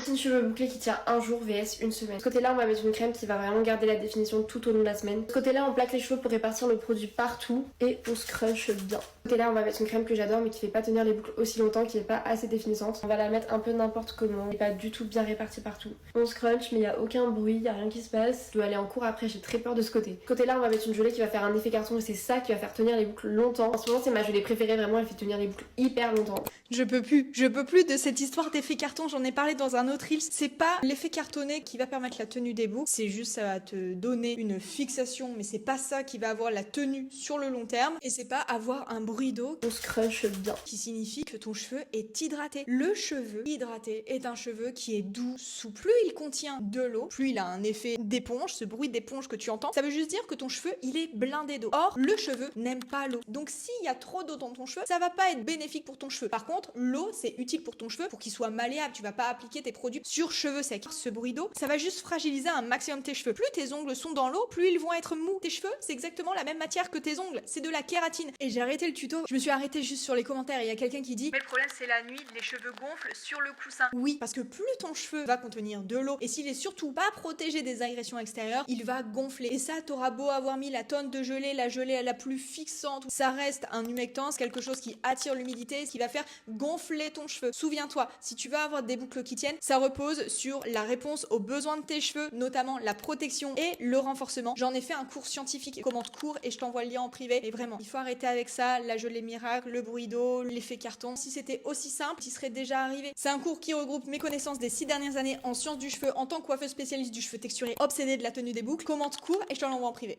routine cheveux bouclés qui tient un jour vs une semaine. De ce côté-là, on va mettre une crème qui va vraiment garder la définition tout au long de la semaine. De ce côté-là, on plaque les cheveux pour répartir le produit partout et on scrunch bien. De ce côté-là, on va mettre une crème que j'adore mais qui fait pas tenir les boucles aussi longtemps, qui est pas assez définissante. On va la mettre un peu n'importe comment, et pas du tout bien répartie partout. On scrunch mais il y a aucun bruit, il y a rien qui se passe. Je dois aller en cours après, j'ai très peur de ce côté. De ce côté-là, on va mettre une gelée qui va faire un effet carton et c'est ça qui va faire tenir les boucles longtemps. En ce moment, c'est ma gelée préférée, vraiment, elle fait tenir les boucles hyper longtemps. Je peux plus de cette histoire d'effet carton, j'en ai parlé dans un autre reel. C'est pas l'effet cartonné qui va permettre la tenue des boucles, c'est juste ça va te donner une fixation, mais c'est pas ça qui va avoir la tenue sur le long terme, et c'est pas avoir un bruit d'eau. On scrunch bien. Qui signifie que ton cheveu est hydraté. Le cheveu hydraté est un cheveu qui est doux, souple. Plus il contient de l'eau, plus il a un effet d'éponge, ce bruit d'éponge que tu entends, ça veut juste dire que ton cheveu, il est blindé d'eau. Or, le cheveu n'aime pas l'eau. Donc s'il y a trop d'eau dans ton cheveu, ça va pas être bénéfique pour ton cheveu. Par contre, l'eau, c'est utile pour ton cheveu pour qu'il soit malléable. Tu vas pas appliquer tes produits sur cheveux secs. Ce bruit d'eau, ça va juste fragiliser un maximum tes cheveux. Plus tes ongles sont dans l'eau, plus ils vont être mous. Tes cheveux, c'est exactement la même matière que tes ongles. C'est de la kératine. Et j'ai arrêté le tuto. Je me suis arrêtée juste sur les commentaires. Il y a quelqu'un qui dit: mais le problème, c'est la nuit, les cheveux gonflent sur le coussin. Oui, parce que plus ton cheveu va contenir de l'eau, et s'il est surtout pas protégé des agressions extérieures, il va gonfler. Et ça, t'auras beau avoir mis la tonne de gelée, la gelée la plus fixante, ça reste un humectant, quelque chose qui attire l'humidité, ce qui va faire gonfler ton cheveu. Souviens-toi, si tu veux avoir des boucles qui tiennent, ça repose sur la réponse aux besoins de tes cheveux, notamment la protection et le renforcement. J'en ai fait un cours scientifique, commande court, et je t'envoie le lien en privé. Et vraiment, il faut arrêter avec ça, la gelée miracle, le bruit d'eau, l'effet carton. Si c'était aussi simple, il serait déjà arrivé. C'est un cours qui regroupe mes connaissances des 6 dernières années en sciences du cheveu en tant que coiffeuse spécialiste du cheveu texturé obsédée de la tenue des boucles. Commente court et je te l'envoie en privé.